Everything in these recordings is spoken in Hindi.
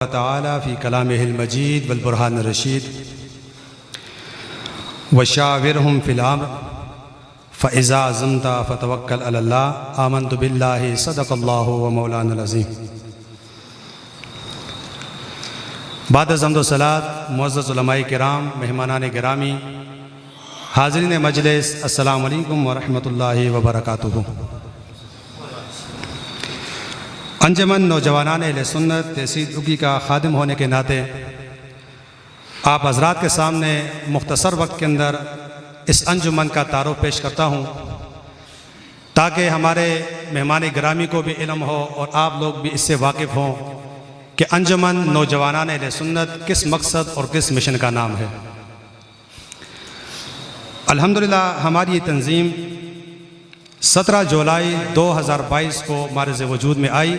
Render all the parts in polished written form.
ताला फ़ी कलामिहिल मजीद वल बुरहानिर रशीद वशाविरहुम फ़िल अम्र फ़इज़ा अज़मता फ़तवक्कल अलल्लाह आमन्तु बिल्लाहि सदक़ल्लाहु व मौलानाल अज़ीम। बाद हम्द व सलात मुअज़्ज़ज़ उलमाए किराम, मेहमानान गिरामी, हाज़रीन मजलिस, अस्सलामु अलैकुम व रहमतुल्लाहि व बरकातुहू। अंजमन नौजवानान अहले सुन्नत तहसील उगी का खादिम होने के नाते आप हज़रात के सामने मुख्तसर वक्त के अंदर इस अंजुमन का तारुफ पेश करता हूँ, ताकि हमारे मेहमान गिरामी को भी इल्म हो और आप लोग भी इससे वाकिफ़ हों कि अंजुमन नौजवानान अहले सुन्नत किस मकसद और किस मिशन का नाम है। अल्हम्दुलिल्लाह हमारी ये तंजीम 17 जुलाई 2022 को मारिज़ वजूद में आई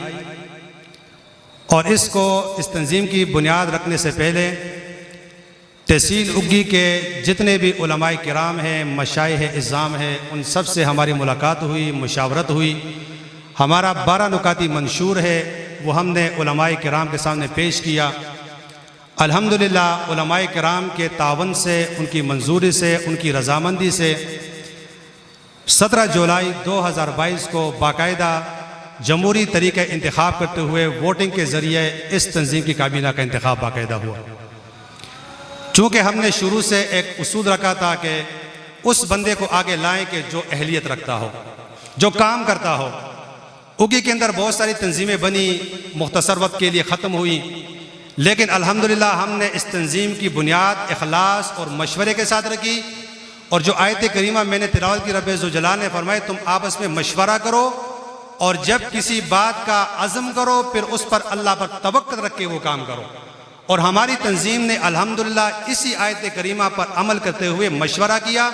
और इस तंजीम की बुनियाद रखने से पहले तहसील उग्गी के जितने भी उलमाए किराम हैं, मशाइख़ इज़्ज़ाम हैं, उन सब से हमारी मुलाकात हुई, मुशावरत हुई। हमारा 12 नुकाती मंशूर है, वो हमने उलमाए किराम के सामने पेश किया। अल्हम्दुलिल्लाह उलमाए किराम के तावन से, उनकी मंजूरी से, उनकी रज़ामंदी से 17 जुलाई 2022 को बाकायदा जमहूरी तरीक़े इंतखाब करते हुए वोटिंग के ज़रिए इस तंजीम की काबीना का इंतखाब बाकायदा हुआ। चूँकि हमने शुरू से एक उसूल रखा था कि उस बंदे को आगे लाएं कि जो अहलियत रखता हो, जो काम करता हो। उगी के अंदर बहुत सारी तंजीमें बनी, मुख्तसर वक्त के लिए ख़त्म हुई, लेकिन अल्हम्दुलिल्लाह हमने इस तंजीम की बुनियाद इखलास और मशवरे के साथ रखी। और जो आयत करीमा मैंने तिलावत की, रब्बे ज़ुल जलाल ने फरमाए तुम आपस में मशवरा करो और जब किसी बात का अज़्म करो फिर उस पर अल्लाह पर तवक्कुल रख के वो काम करो। और हमारी तंजीम ने अल्हम्दुलिल्लाह इसी आयत करीमा पर अमल करते हुए मशवरा किया।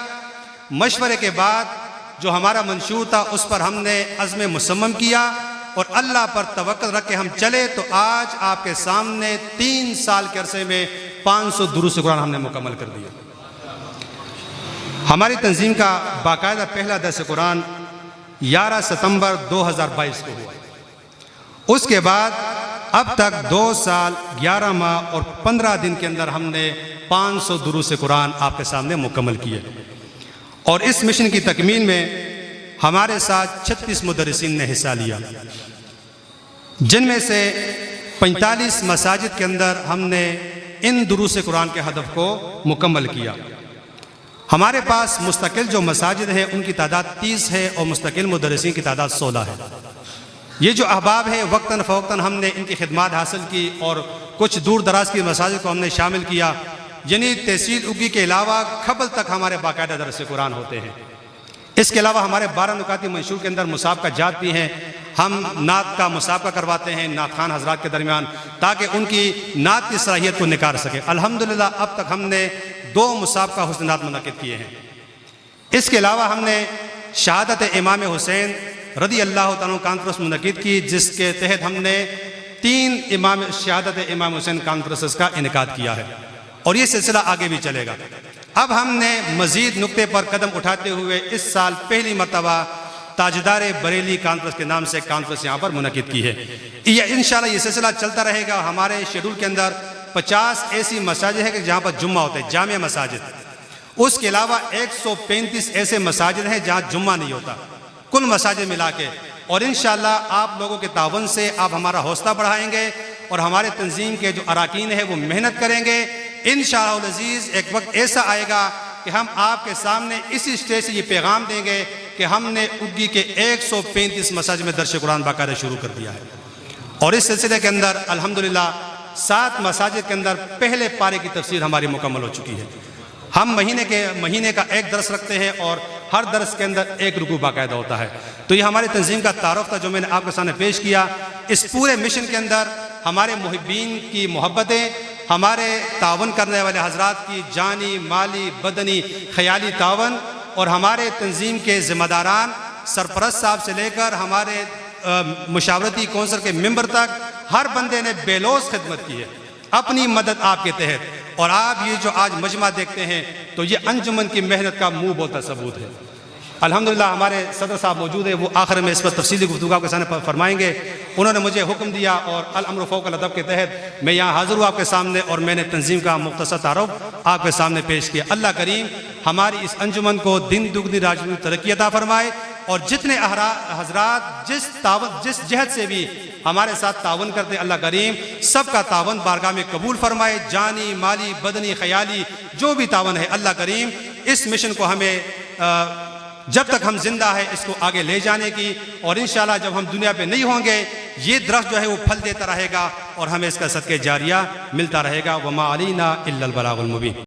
मशवरे के बाद जो हमारा मंशूर था उस पर हमने अज़्म मुसम्मम किया और अल्लाह पर तवक्कुल रख के हम चले, तो आज आपके सामने 3 साल के अरसे में 500 दुरूस कुरान हमने मुकम्मल कर दिया। हमारी तंजीम का बाकायदा पहला दर्स कुरान 11 सितंबर 2022 को हुआ। उसके बाद अब तक 2 साल 11 माह और 15 दिन के अंदर हमने 500 दुरूस कुरान आपके सामने मुकम्मल किए। और इस मिशन की तकमील में हमारे साथ 36 मुदर्रिसीन ने हिस्सा लिया, जिनमें से 45 मसाजिद के अंदर हमने इन दुरूस कुरान के हदफ को मुकम्मल किया। हमारे पास मुस्तकिल जो मसाजिद हैं उनकी तादाद 30 है और मुस्तकिल मुदर्रिसीन की तादाद 16 है। ये जो अहबाब है वक्तन फ़वक्तन हमने इनकी खिदमत हासिल की और कुछ दूर दराज की मसाजिद को हमने शामिल किया। यानी तहसील उगी के अलावा खबल तक हमारे बाकायदा दर्स कुरान होते हैं। इसके अलावा हमारे 12 नुकाती मंशूर के अंदर मुसाबका जात भी हैं। हम नात का मुसाबका करवाते हैं नात खान हजरात के दरमियान, ताकि उनकी नात की सलाहियत को निखार सके। अल्हम्दुलिल्लाह अब तक हमने 2 मुसाबका हुस्न नात मुनक़िद किए हैं। इसके अलावा हमने शहादत इमाम हुसैन रदी अल्लाह तआला कॉन्फ्रेंस मुनक़िद की, जिसके तहत हमने 3 शहादत इमाम हुसैन कॉन्फ्रेंस का इनेकाद किया है और ये सिलसिला आगे भी चलेगा। अब हमने मज़ीद नुक्ते पर कदम उठाते हुए इस साल पहली मरतबा ताजदार बरेली कॉन्फ्रेंस के नाम से कॉन्फ्रेंस यहाँ पर मुनक़िद की है। इंशाअल्लाह ये सिलसिला चलता रहेगा। हमारे शेड्यूल के अंदर 50 ऐसी मसाजिद है कि जहाँ पर जुम्मा होता है, जामिया मसाजिद। उसके अलावा 135 ऐसे मसाजिद हैं जहाँ जुम्मा नहीं होता, कुल मसाजिद मिला के। और इंशाअल्लाह आप लोगों के तावन से आप हमारा हौसला बढ़ाएंगे और हमारे तंजीम के जो अराकीन है वो मेहनत करेंगे। इंशाअल्लाह अज़ीज़ एक वक्त ऐसा आएगा कि हम आपके सामने इसी स्टेज से ये पैगाम देंगे कि हमने उग्गी के 135 मसाजिद में दर्स कुरान बाकायदा शुरू कर दिया है। और इस सिलसिले के अंदर अल्हम्दुलिल्लाह 7 मसाजिद के अंदर पहले पारे की तफसीर हमारी मुकम्मल हो चुकी है। हम महीने का एक दर्स रखते हैं और हर दर्स के अंदर एक रुकू बाकायदा होता है। तो ये हमारी तंजीम का तारुफ था जो मैंने आपके सामने पेश किया। इस पूरे मिशन के अंदर हमारे मुहिब्बीन की मोहब्बतें, हमारे तावन करने वाले हजरात की जानी, माली, बदनी, ख्याली तावन और हमारे तंजीम के ज़िम्मेदारान सरपरस्त साहब से लेकर हमारे मुशावरती कौंसिल के मेंबर तक हर बंदे ने बेलौस खिदमत की है अपनी मदद आपके तहत। और आप ये जो आज मजमा देखते हैं तो ये अंजुमन की मेहनत का मुंह बोलता सबूत है। अल्हम्दुलिल्लाह हमारे सदर साहब मौजूद है, वो आखिर में इस पर तफसीली गुफ्तगू आपके सामने फरमाएंगे। उन्होंने मुझे हुक्म दिया और अल अम्र फ़ौक़ल अदब के तहत मैं यहाँ हाज़िर हूँ आपके सामने, और मैंने तंजीम का मुख्तसर तारुफ आपके सामने पेश किया। अल्लाह करीम हमारी इस अंजुमन को दिन दुगनी रात चौगुनी तरक्की अता फरमाए, और जितने हजरात जिस जहद से भी हमारे साथ तावन करते हैं, अल्लाह करीम सबका तावन बारगाह में कबूल फरमाए। जानी, माली, बदनी, ख्याली जो भी तावन है, अल्लाह करीम इस मिशन को हमें जब तक हम जिंदा है इसको आगे ले जाने की, और इंशाअल्लाह जब हम दुनिया पे नहीं होंगे ये दरख्त जो है वो फल देता रहेगा और हमें इसका सदक़े जारिया मिलता रहेगा। वमा अलैना इल्लल बलागुल मुबीन।